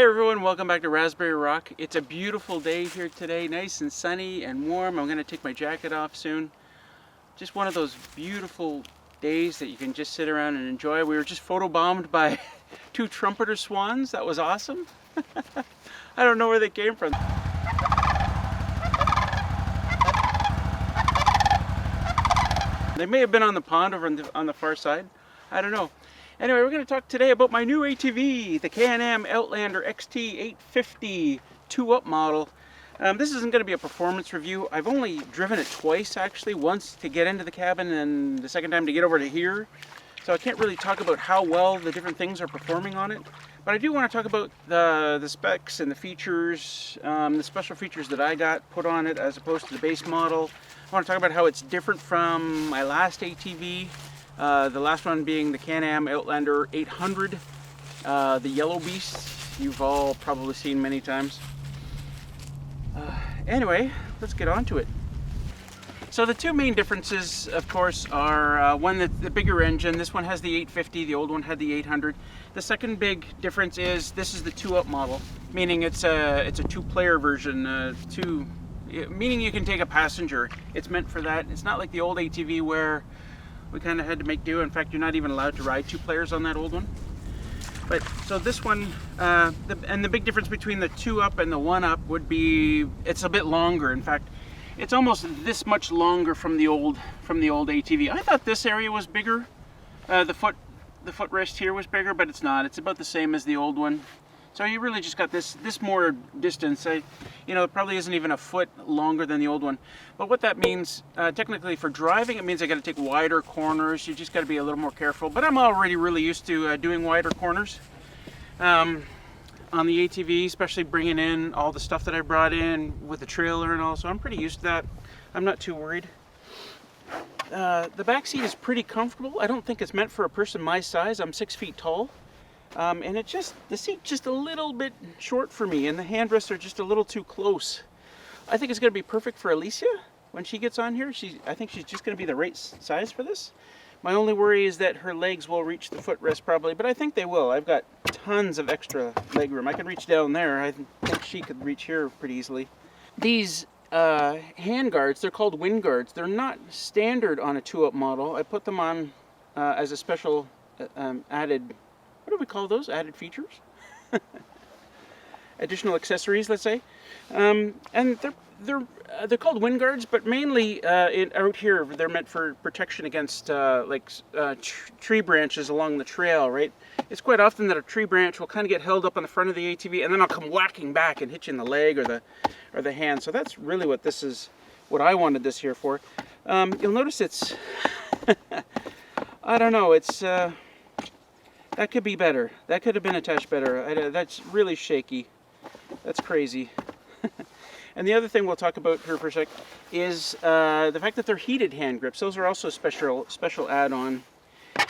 Hey everyone, welcome back to Raspberry Rock. It's a beautiful day here today, nice and sunny and warm. I'm going to take my jacket off soon. Just one of those beautiful days that you can just sit around and enjoy. We were just photobombed by two trumpeter swans. That was awesome. I don't know where they came from. They may have been on the pond over on the far side. I don't know. Anyway, we're going to talk today about my new ATV, the Can-Am Outlander XT 850 2-up model. This isn't going to be a performance review. I've only driven it twice actually, once to get into the cabin and the second time to get over to here. So I can't really talk about how well the different things are performing on it. But I do want to talk about the specs and the features, the special features that I got put on it as opposed to the base model. I want to talk about how it's different from my last ATV. The last one being the Can-Am Outlander 800, the yellow beast you've all probably seen many times. Anyway, let's get on to it. So the two main differences, of course, are one, the bigger engine. This one has the 850, the old one had the 800. The second big difference is this is the 2-up model, meaning it's a two-player version, meaning you can take a passenger. It's meant for that. It's not like the old ATV where we kind of had to make do. In fact, you're not even allowed to ride two players on that old one. But so this one, and the big difference between the 2-up and the 1-up would be it's a bit longer. In fact, it's almost this much longer from the old ATV. I thought this area was bigger. The footrest here was bigger, but it's not. It's about the same as the old one. So you really just got this more distance. It probably isn't even a foot longer than the old one. But what that means, technically for driving, it means I got to take wider corners. You just got to be a little more careful. But I'm already really used to doing wider corners on the ATV, especially bringing in all the stuff that I brought in with the trailer and all. So I'm pretty used to that. I'm not too worried. The back seat is pretty comfortable. I don't think it's meant for a person my size. I'm 6 feet tall. And the seat's just a little bit short for me, and the handrests are just a little too close. I think it's going to be perfect for Alicia when she gets on here. I think she's just going to be the right size for this. My only worry is that her legs will reach the footrest probably, but I think they will. I've got tons of extra leg room. I can reach down there. I think she could reach here pretty easily. These hand guards, they're called wind guards. They're not standard on a 2-up model. I put them on as a special added, what do we call those? Added features? Additional accessories, let's say. And they're called wind guards, but mainly out here they're meant for protection against tree branches along the trail, right? It's quite often that a tree branch will kind of get held up on the front of the ATV, and then I'll come whacking back and hit you in the leg or the hand. So that's really what I wanted this here for. You'll notice it's I don't know, it's that could be better. That could have been attached better. That's really shaky. That's crazy. And the other thing we'll talk about here for a sec is the fact that they're heated hand grips. Those are also special add-on.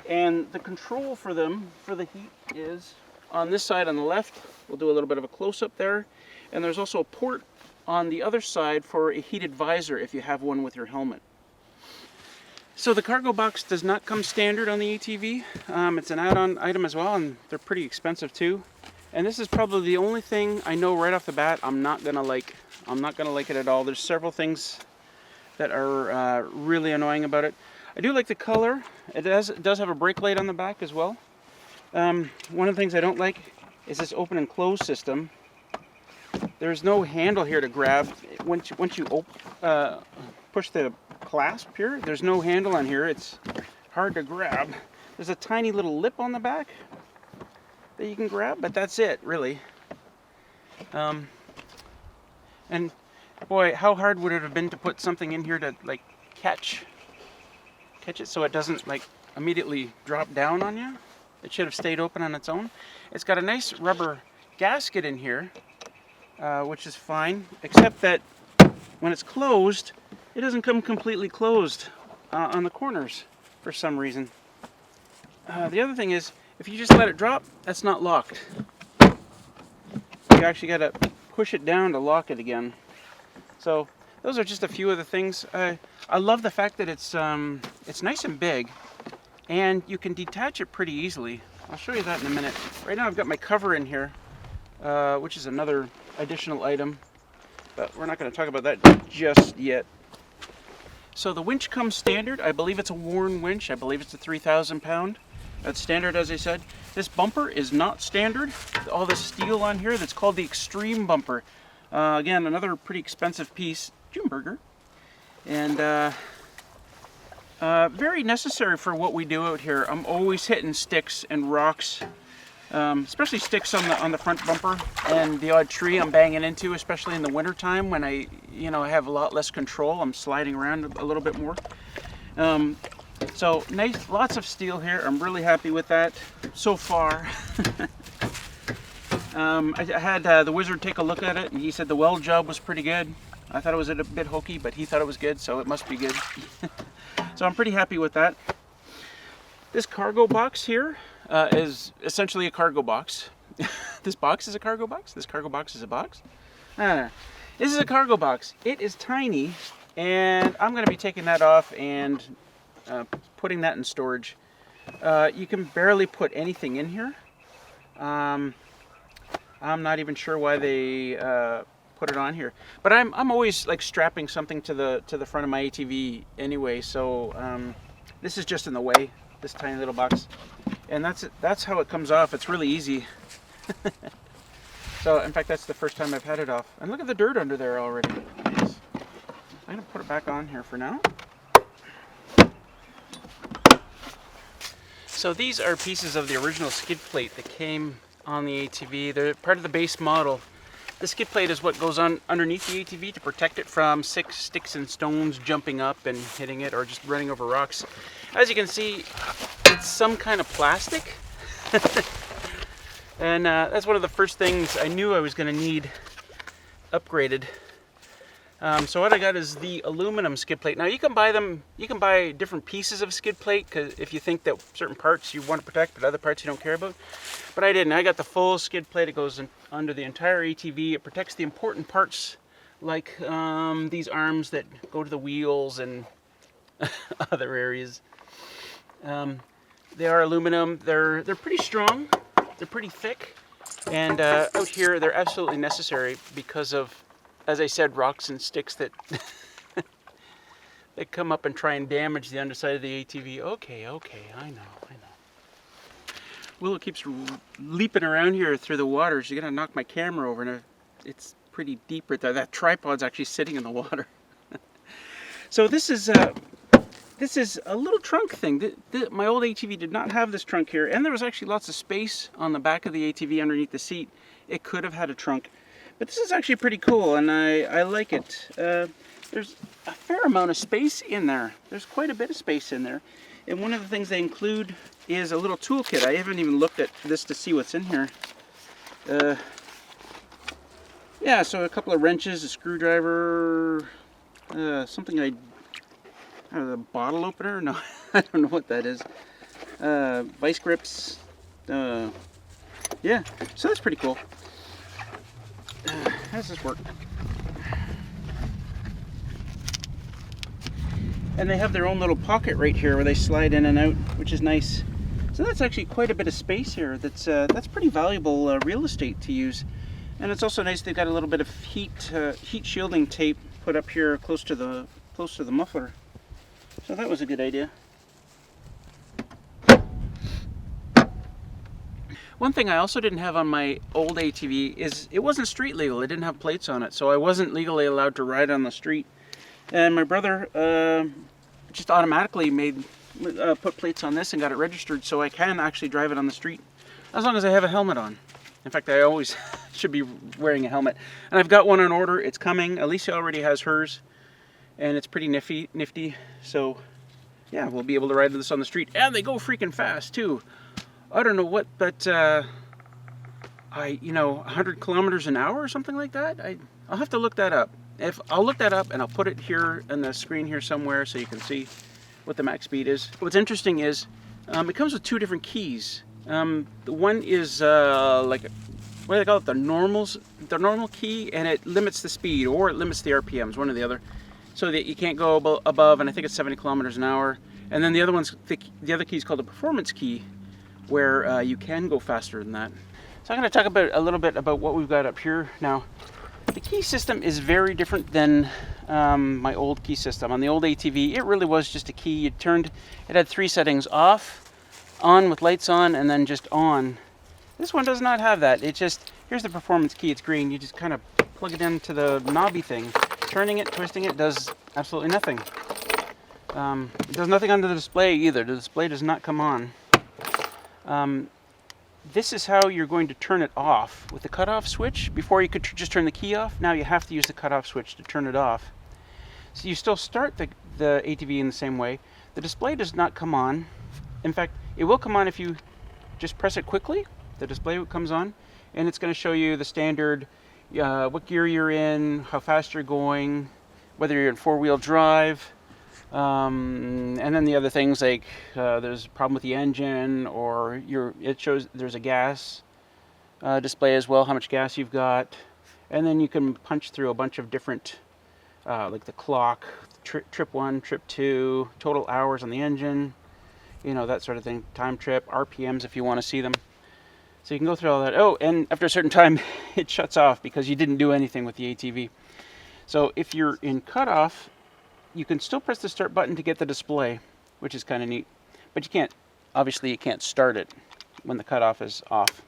And the control for them, for the heat, is on this side on the left. We'll do a little bit of a close-up there. And there's also a port on the other side for a heated visor if you have one with your helmet. So the cargo box does not come standard on the ATV. It's an add-on item as well, and they're pretty expensive too. And this is probably the only thing I know right off the bat I'm not gonna like. I'm not gonna like it at all. There's several things that are really annoying about it. I do like the color. It does have a brake light on the back as well. One of the things I don't like is this open and close system. There's no handle here to grab. Once you push the clasp here, there's no handle on here. It's hard to grab. There's a tiny little lip on the back that you can grab, but that's it really. And boy, how hard would it have been to put something in here to like catch it so it doesn't like immediately drop down on you. It should have stayed open on its own. It's got a nice rubber gasket in here, which is fine, except that when it's closed, it doesn't come completely closed on the corners for some reason. The other thing is, if you just let it drop, that's not locked. You actually got to push it down to lock it again. So those are just a few of the things. I love the fact that it's nice and big, and you can detach it pretty easily. I'll show you that in a minute. Right now I've got my cover in here. which is another additional item, but we're not going to talk about that just yet. So the winch comes standard. I believe it's a Warn winch. I believe it's a 3,000 pound. That's standard, as I said. This bumper is not standard. All the steel on here, that's called the Extreme bumper. Again, another pretty expensive piece. June and very necessary for what we do out here. I'm always hitting sticks and rocks, especially sticks on the front bumper, and the odd tree I'm banging into, especially in the winter time when I have a lot less control. I'm sliding around a little bit more. So nice, lots of steel here. I'm really happy with that so far. I had the wizard take a look at it, and he said the weld job was pretty good. I thought it was a bit hokey, but he thought it was good, so it must be good. So I'm pretty happy with that. This cargo box here is essentially a cargo box. This box is a cargo box? This cargo box is a box? I don't know. This is a cargo box. It is tiny, and I'm going to be taking that off and putting that in storage. You can barely put anything in here. I'm not even sure why they put it on here, but I'm always like strapping something to the front of my ATV anyway, so this is just in the way, this tiny little box, and that's how it comes off. It's really easy. So in fact, that's the first time I've had it off, and look at the dirt under there already. Nice. I'm gonna put it back on here for now. So these are pieces of the original skid plate that came on the ATV. They're part of the base model. The skid plate is what goes on underneath the ATV to protect it from sticks and stones jumping up and hitting it, or just running over rocks. As you can see, it's some kind of plastic. And that's one of the first things I knew I was going to need upgraded. So what I got is the aluminum skid plate. Now you can buy different pieces of skid plate, because if you think that certain parts you want to protect but other parts you don't care about. But I didn't. I got the full skid plate. It goes under the entire ATV. It protects the important parts, like these arms that go to the wheels and other areas. They are aluminum. They're pretty strong. They're pretty thick. And out here they're absolutely necessary because of, as I said, rocks and sticks that that come up and try and damage the underside of the ATV. Okay, I know. Willow keeps leaping around here through the water. She's gonna knock my camera over, and it's pretty deep right there. That tripod's actually sitting in the water. So this is a little trunk thing. My old ATV did not have this trunk here, and there was actually lots of space on the back of the ATV underneath the seat. It could have had a trunk. But this is actually pretty cool, and I like it. There's a fair amount of space in there. There's quite a bit of space in there. And one of the things they include is a little toolkit. I haven't even looked at this to see what's in here. Yeah, so a couple of wrenches, a screwdriver, something a bottle opener? No, I don't know what that is. Vice grips. Yeah, so that's pretty cool. How does this work? And they have their own little pocket right here where they slide in and out, which is nice. So that's actually quite a bit of space here. That's pretty valuable real estate to use. And it's also nice they've got a little bit of heat shielding tape put up here close to the muffler. So that was a good idea. One thing I also didn't have on my old ATV is it wasn't street legal. It didn't have plates on it, so I wasn't legally allowed to ride on the street. And my brother just automatically put plates on this and got it registered, so I can actually drive it on the street as long as I have a helmet on. In fact, I always should be wearing a helmet. And I've got one on order. It's coming. Alicia already has hers, and it's pretty nifty. So yeah, we'll be able to ride this on the street. And they go freaking fast too. I don't know what, but 100 kilometers an hour or something like that. I'll have to look that up. I'll look that up and I'll put it here on the screen here somewhere so you can see what the max speed is. What's interesting is it comes with two different keys. The one is like, what do they call it? The normal key, and it limits the speed, or it limits the RPMs, one or the other, so that you can't go above, and I think it's 70 kilometers an hour. And then the other one's the other key is called the performance key, where you can go faster than that. So I'm going to talk about a little bit about what we've got up here now. The key system is very different than my old key system. On the old ATV, it really was just a key. It had 3 settings: off, on with lights on, and then just on. This one does not have that. It just, here's the performance key, it's green. You just kind of plug it into the knobby thing. Turning it, twisting it does absolutely nothing. It does nothing on the display either. The display does not come on. This is how you're going to turn it off with the cutoff switch. Before you could just turn the key off. Now you have to use the cutoff switch to turn it off. So you still start the ATV in the same way. The display does not come on. In fact, it will come on if you just press it quickly. The display comes on, and it's going to show you the standard, what gear you're in, how fast you're going, whether you're in 4-wheel drive, and then the other things like there's a problem with the engine, or it shows there's a gas display as well, how much gas you've got, and then you can punch through a bunch of different, like the clock, trip 1, trip 2, total hours on the engine, you know, that sort of thing, time trip, RPMs if you want to see them. So you can go through all that. Oh, and after a certain time, it shuts off because you didn't do anything with the ATV. So if you're in cutoff, you can still press the start button to get the display, which is kind of neat. But you can't, obviously you can't start it when the cutoff is off.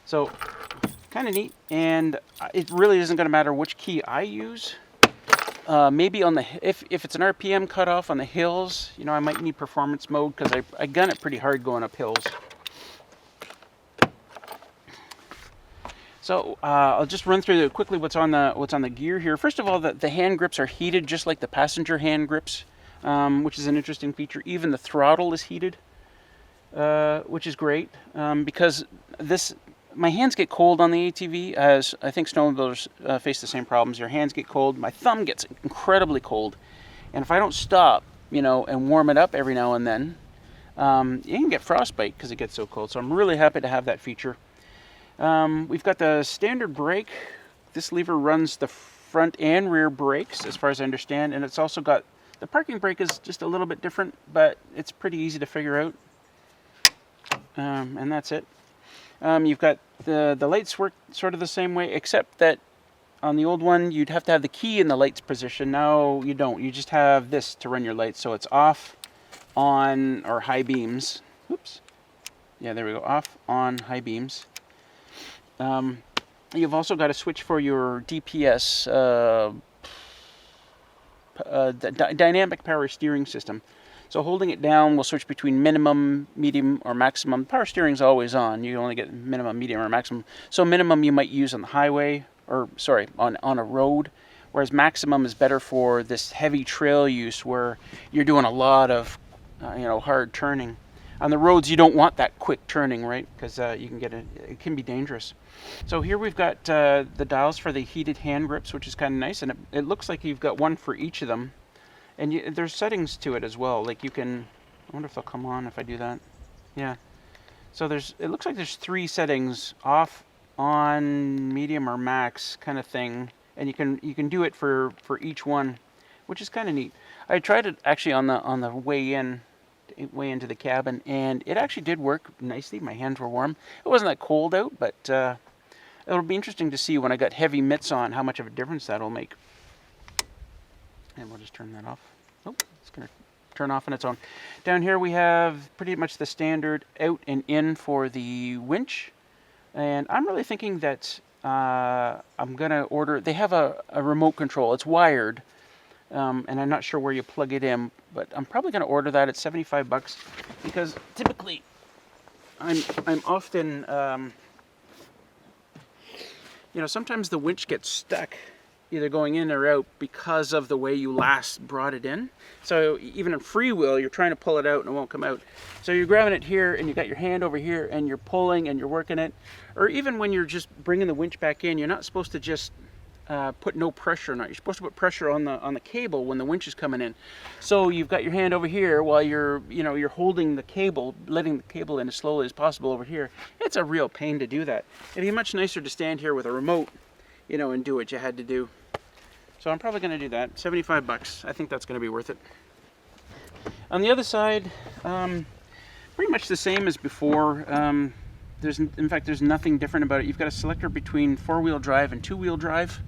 So kind of neat, and it really isn't going to matter which key I use. Maybe on the, if it's an RPM cutoff on the hills, you know, I might need performance mode because I gun it pretty hard going up hills. So I'll just run through quickly what's on the gear here. First of all, the hand grips are heated just like the passenger hand grips, which is an interesting feature. Even the throttle is heated, which is great because my hands get cold on the ATV, as I think snowmobilers face the same problems. Your hands get cold. My thumb gets incredibly cold, and if I don't stop, you know, and warm it up every now and then, you can get frostbite because it gets so cold. So I'm really happy to have that feature. We've got the standard brake. This lever runs the front and rear brakes, as far as I understand, and it's also got, the parking brake is just a little bit different, but it's pretty easy to figure out. And that's it. You've got the lights work sort of the same way, except that on the old one, you'd have to have the key in the lights position. Now you don't. You just have this to run your lights, so it's off, on, or high beams. Oops. Yeah, there we go. Off, on, high beams. You've also got a switch for your DPS, dynamic power steering system. So holding it down will switch between minimum, medium, or maximum. Power steering is always on. You only get minimum, medium, or maximum. So minimum you might use on the highway, or sorry, on a road, whereas maximum is better for this heavy trail use where you're doing a lot of, you know, hard turning. On the roads, you don't want that quick turning, right? Because you can get it can be dangerous. So here we've got the dials for the heated hand grips, which is kind of nice, and it looks like you've got one for each of them. And there's settings to it as well. Like you can, I wonder if they'll come on if I do that. Yeah. So it looks like there's 3 settings: off, on, medium, or max kind of thing. And you can do it for each one, which is kind of neat. I tried it actually on the way into the cabin, and it actually did work nicely. My hands were warm. It wasn't that cold out, but it'll be interesting to see when I got heavy mitts on how much of a difference that'll make. And we'll just turn that off. Oh, it's going to turn off on its own. Down here we have pretty much the standard out and in for the winch, and I'm really thinking that I'm going to order, they have a remote control. It's wired, and I'm not sure where you plug it in, but I'm probably going to order that at $75 because typically I'm often, you know, sometimes the winch gets stuck either going in or out because of the way you last brought it in. So even in freewheel, you're trying to pull it out and it won't come out. So you're grabbing it here and you got your hand over here and you're pulling and you're working it. Or even when you're just bringing the winch back in, you're not supposed to just put no pressure on it. You're supposed to put pressure on the cable when the winch is coming in. So you've got your hand over here while you're holding the cable, letting the cable in as slowly as possible over here. It's a real pain to do that. It'd be much nicer to stand here with a remote, you know, and do what you had to do. So I'm probably going to do that. $75. I think that's going to be worth it. On the other side, pretty much the same as before. in fact, there's nothing different about it. You've got a selector between 4-wheel drive and 2-wheel drive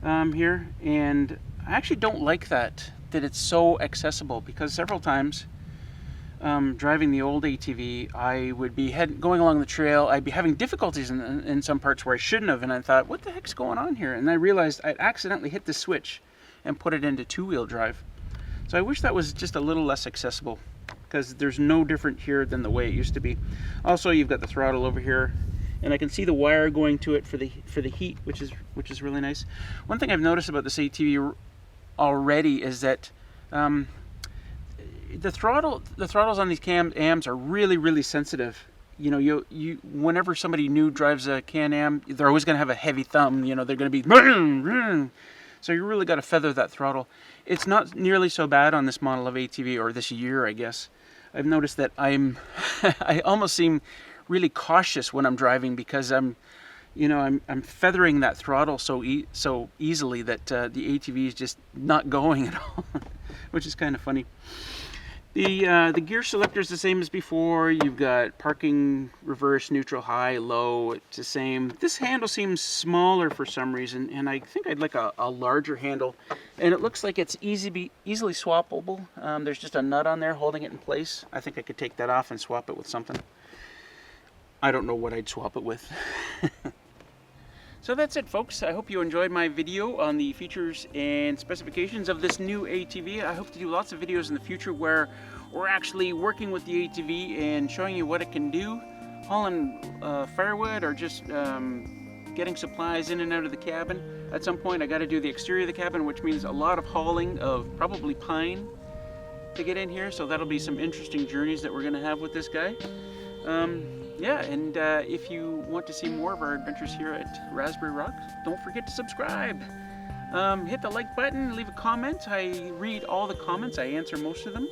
here, and I actually don't like that it's so accessible, because several times driving the old ATV, I would be going along the trail. I'd be having difficulties in some parts where I shouldn't have, and I thought, what the heck's going on here? And I realized I'd accidentally hit the switch and put it into 2-wheel drive. So I wish that was just a little less accessible, because there's no different here than the way it used to be. Also, you've got the throttle over here, and I can see the wire going to it for the heat, which is really nice. One thing I've noticed about this ATV already is that the throttles on these Can-Ams are really sensitive. You know, whenever somebody new drives a Can-Am, they're always going to have a heavy thumb. You know, they're going to be so you really got to feather that throttle. It's not nearly so bad on this model of ATV, or this year, I guess. I've noticed that I almost seem really cautious when I'm driving, because I'm feathering that throttle so easily that the ATV is just not going at all, which is kind of funny. The gear selector is the same as before. You've got parking, reverse, neutral, high, low. It's the same. This handle seems smaller for some reason, and I think I'd like a larger handle. And it looks like it's easily swappable. There's just a nut on there holding it in place. I think I could take that off and swap it with something. I don't know what I'd swap it with. So that's it, folks. I hope you enjoyed my video on the features and specifications of this new ATV. I hope to do lots of videos in the future where we're actually working with the ATV and showing you what it can do, hauling firewood, or just getting supplies in and out of the cabin. At some point I got to do the exterior of the cabin, which means a lot of hauling of probably pine to get in here, so that'll be some interesting journeys that we're going to have with this guy. Yeah, and if you want to see more of our adventures here at Raspberry Rock, don't forget to subscribe. Hit the like button, leave a comment. I read all the comments, I answer most of them.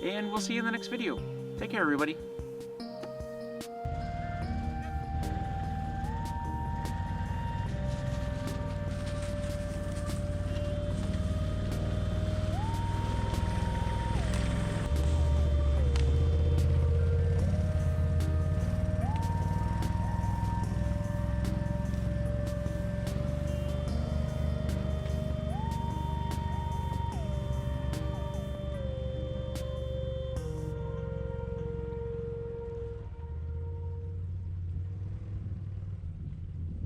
And we'll see you in the next video. Take care, everybody.